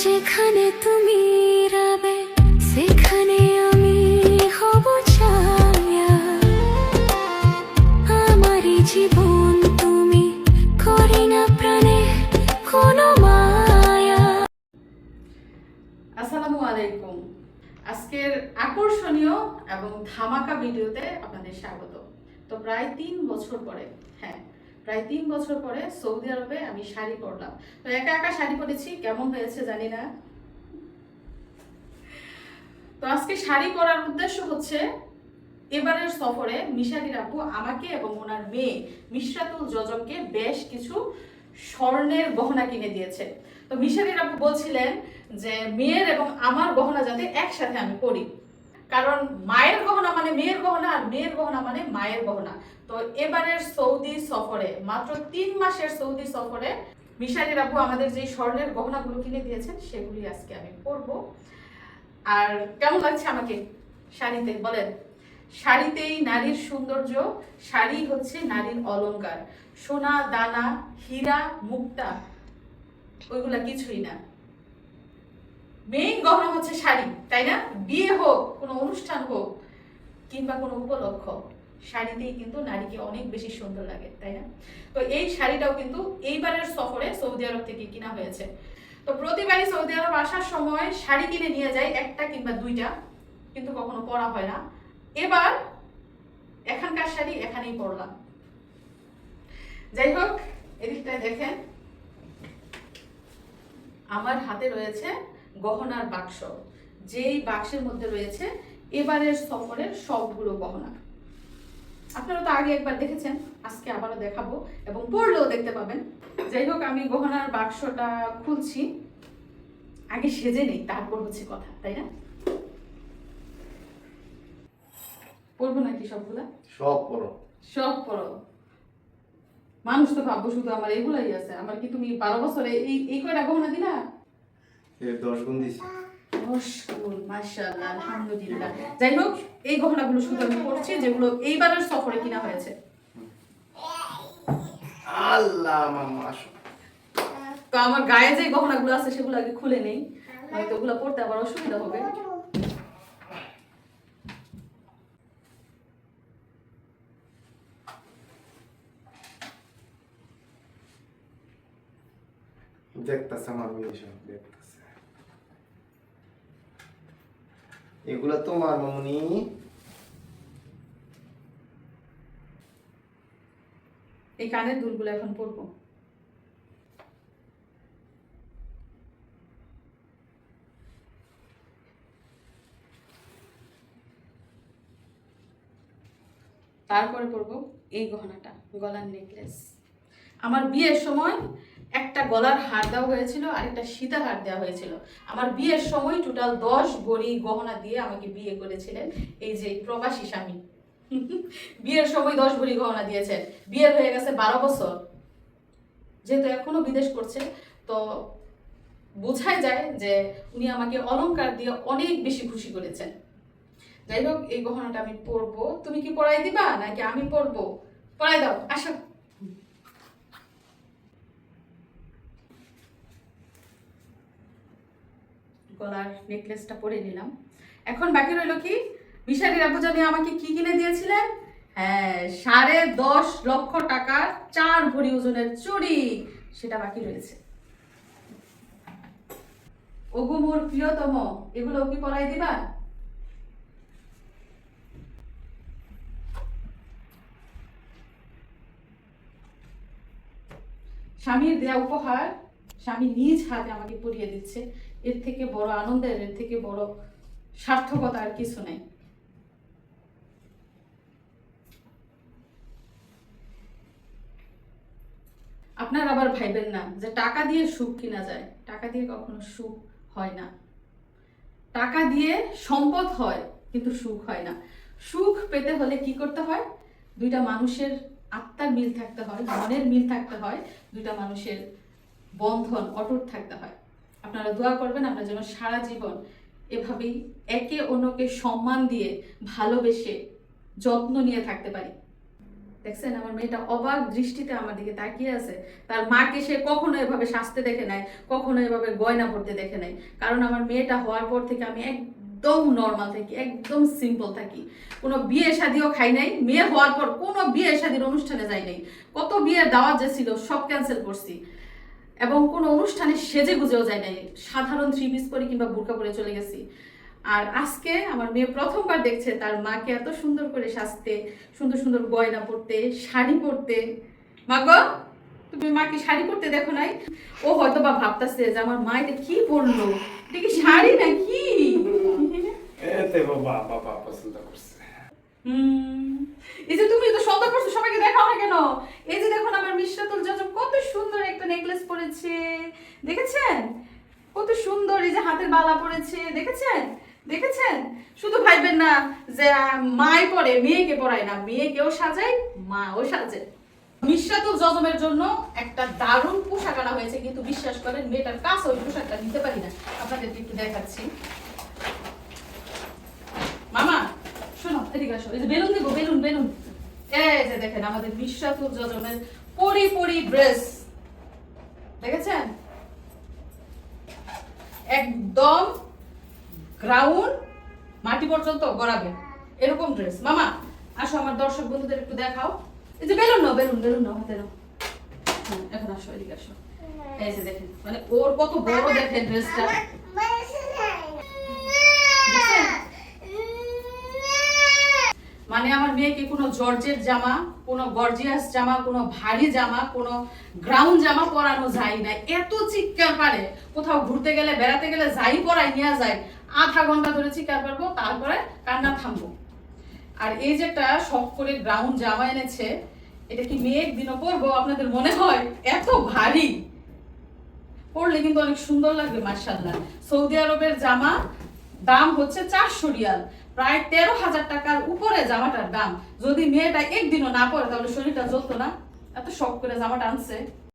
যেখানে তুমি রবে সেখানে আমি হব ছায়া। আমারই জীবন তুমি, করি না প্রাণে কোনো মায়া। আসসালামু আলাইকুম। আজকের আকর্ষণীয় এবং ধামাকা ভিডিওতে আপনাদের স্বাগত। তো প্রায় 3 বছর পরে, প্রায় 3 বছর পরে সৌদি আরবে আমি শাড়ি পরলাম। তো একা একা শাড়ি পরেছি, কেমন হয়েছে জানি না। তো আজকে শাড়ি পরার উদ্দেশ্য হচ্ছে, এবারের সফরে মিশারির আপু আমাকে এবং ওনার মেয়ে মিশরাতুল জজমকে বেশ কিছু স্বর্ণের গহনা কিনে দিয়েছে। তো মিশারির আপু বলছিলেন যে মেয়ের এবং আমার গহনা যাতে একসাথে আমি পরি, কারণ মায়ের গহনা মানে মেয়ের গহনা, আর মেয়ের গহনা মানে মায়ের গহনা। তো এবারের সৌদি সফরে, মাত্র 3 মাসের সৌদি সফরে মিশারির আপু আমাদের যে স্বর্ণের গহনাগুলো কিনে দিয়েছেন সেগুলি আজকে আমি পরবো। আর কেমন লাগছে আমাকে শাড়িতে বলেন? শাড়িতেই নারীর সৌন্দর্য, শাড়ি হচ্ছে নারীর অলংকার। সোনা দানা হীরা মুক্তা ওইগুলা কিছুই না, মেইন গহনা হচ্ছে শাড়ি, তাই না? বিয়ে হোক, কোনো অনুষ্ঠান হোক কিংবা কোনো উপলক্ষ, শাড়িতেই কিন্তু নারীকে অনেক বেশি সুন্দর লাগে, তাই না? তো এই শাড়িটাও কিন্তু এইবারের সফরে সৌদি আরব থেকে কিনা হয়েছে। তো প্রতিবারই সৌদি আরব আসার সময় শাড়ি কিনে নিয়ে যায় একটা কিংবা দুইটা, কিন্তু কখনো পরা হয় না। এবার এখানকার শাড়ি এখানেই পরলাম। যাই হোক, এদিকটায় দেখেন আমার হাতে রয়েছে গহনার বাক্স, যেই বাক্সের মধ্যে রয়েছে এবারের সফরের সবগুলো গহনা। আপনারা তো আগে একবার দেখেছেন, আজকে আবারও দেখাবো এবং পড়লেও দেখতে পাবেন। যাই হোক, আমি গহনার বাক্সটা খুলছি। আগে সেজে নেই, তারপর হচ্ছে কথা, তাই না? পড়বো নাকি সবগুলা? সব পড়ো। সব পড়ো। মানুষ তো ভাববো শুধু আমার এগুলাই আছে। আমার কি তুমি 12 বছরে এই কয়টা গহনা দিলা? 10 গুণ দিছি। মাশাআল্লাহ, আলহামদুলিল্লাহ। যাই হোক, এই গহনাগুলো শুধু আমি পড়ছি যেগুলো এইবারের সফরে কিনা হয়েছে। আল্লাহ মাম্মা আসো। তো আমার গায়ে যে গহনাগুলো আছে সেগুলো আগে খুলে নেই, নয়তো ওগুলো পড়তে আবার অসুবিধা হবে। দেখতাছে আমার মেয়ে সব দেখতাছে। এগুলা তোমার মামুনি। এই কানের দুলগুলো এখন পরবো। তারপরে পরবো এই গহনাটা, গলার নেকলেস। আমার বিয়ের সময় একটা গলার হার দেওয়া হয়েছিল আর একটা সীতার হার দেওয়া হয়েছিল। আমার বিয়ের সময় টোটাল 10 ভরি গহনা দিয়ে আমাকে বিয়ে করেছিলেন এই যে প্রবাসী স্বামী। বিয়ের সময় 10 ভরি গহনা দিয়েছেন। বিয়ের হয়ে গেছে 12 বছর, যেহেতু এখনো বিদেশ করছে, তো বোঝাই যায় যে উনি আমাকে অলংকার দিয়ে অনেক বেশি খুশি করেছেন। যাই হোক, এই গহনাটা আমি পরবো। তুমি কি পরাই দিবা নাকি আমি পরবো? পরাই দাও, আসো। গলার নেকলেসটা পরে নিলাম। এখন বাকি রইল কি, মিশারির আপু জানি আমাকে কি কিনে দিয়েছিলেন? হ্যাঁ, 10.5 লক্ষ টাকার 4 ভরি ওজনের চুড়ি, সেটা বাকি রয়েছে। ওগো মোর প্রিয়তম, এগুলো কি পরাই দিবা? স্বামীর দেয়া উপহার স্বামী নিজ হাতে আমাকে পরিয়ে দিচ্ছে। এর থেকে বড় আনন্দের, এর থেকে বড় সার্থকতা আর কিছু নেই। আপনার আবার ভাইবেন না যে টাকা দিয়ে সুখ কিনা যায়। টাকা দিয়ে কখনো সুখ হয় না। টাকা দিয়ে সম্পদ হয়, কিন্তু সুখ হয় না। সুখ পেতে হলে কি করতে হয়? দুইটা মানুষের আত্মার মিল থাকতে হয়, মনের মিল থাকতে হয়, দুইটা মানুষের বন্ধন অটুট থাকতে হয়। আপনারা দোয়া করবেন আমরা যেন সারা জীবন এভাবেই একে অন্যকে সম্মান দিয়ে, ভালোবেসে, যত্ন নিয়ে থাকতে পারি। দেখছেন আমার মেয়েটা অবাক দৃষ্টিতে আমার দিকে তাকিয়ে আছে। তার মাকে সে কখনো এভাবে সাজতে দেখে নাই, কখনো এভাবে গয়না পরতে দেখে নাই। কারণ আমার মেয়েটা হওয়ার পর থেকে আমি একদম নর্মাল থাকি, একদম সিম্পল থাকি। কোনো বিয়ে শাদিও খাই নাই। মেয়ে হওয়ার পর কোনো বিয়ে শাদির অনুষ্ঠানে যাই নাই। কত বিয়ের দাওয়াত যে ছিল সব ক্যান্সেল করছি, এবং কোনো অনুষ্ঠানে সেজে গুজেও যায় নাই। সাধারণ 3 পিস পরে কিংবা বোরকা পরে চলে গেছি। আর আজকে আমার মেয়ে প্রথমবার দেখছে তার মাকে এত সুন্দর করে সাজতে, সুন্দর সুন্দর গয়না পরতে, শাড়ি পরতে। মা গো, তুমি মাকে শাড়ি পরতে দেখো নাই? ও হয়তো বা ভাবতেছে যে আমার মা এটা কি পরলো, এটা কি শাড়ি নাকি? এতে বাবা বাবা পছন্দ করছে। এই যে তুমি তো সুন্দর করছো, সবাইকে দেখাও না কেন? এই যে দেখুন আমার মিশরাতুল জজব কত সুন্দর একটা নেকলেস পরেছে, দেখেছেন? কত সুন্দর, এই যে হাতের বালা পরেছে, দেখেছেন? দেখেছেন? শুধু ভাববেন না যে মাই পরে, মেয়েকে পরায় না, মেয়েকেও সাজায়, মাও সাজে। মিশরাতুল জজমের জন্য একটা দারুণ পোশাক আনা হয়েছে, কিন্তু বিশ্বাস করেন মেয়েটার কাছে ওই পোশাকটা নিতে পারি না। আপনাদেরকে একটু দেখাচ্ছি। মামা শোনো, এদিকে আসো। এই যে বেলুন দিব, বেলুন বেলুন। এই যে দেখেন আমাদের মিশরাতুল জজমের পরি পরি ড্রেস, দেখেছেন? একদম গ্রাউন্ড মাটি পর্যন্ত গড়াবে এরকম ড্রেস। মামা আসো, আমার দর্শক বন্ধুদের একটু দেখাও। এই যে বেলুন নাও, বেলুন বেলুন নাও, হাতে নাও। এখন আসো, এদিকে আসো। এই যে দেখেন মানে ওর কত বড় দেখেন ড্রেসটা, মানে আমার মেয়েকে কোনো জর্জের জামা, কোনো গর্জিয়াস জামা, কোনো ভারী জামা, কোনো গ্রাউন্ড জামা পরানো যায় না। এত চিৎকার পারে, কোথাও ঘুরতে গেলে বেড়াতে গেলে যাই পরাই নিয়ে যায়, আধা ঘন্টা ধরে চিৎকার পারবো, তারপরে কান্না থামবো। আর এই যে একটা শখ করে গ্রাউন্ড জামা এনেছে, এটা কি মেয়ে একদিনও পরবো আপনাদের মনে হয়? এত ভারী, পরলে কিন্তু অনেক সুন্দর লাগবে মাশাআল্লাহ। সৌদি আরবের জামা দাম হচ্ছে 400 রিয়াল, প্রায় 13,000 টাকার উপরে জামাটার দাম। যদি মেয়েটা একদিনও না পরে তাহলে শরীরটা জ্বলতো না। এত শখ করে জামাটা আনছে।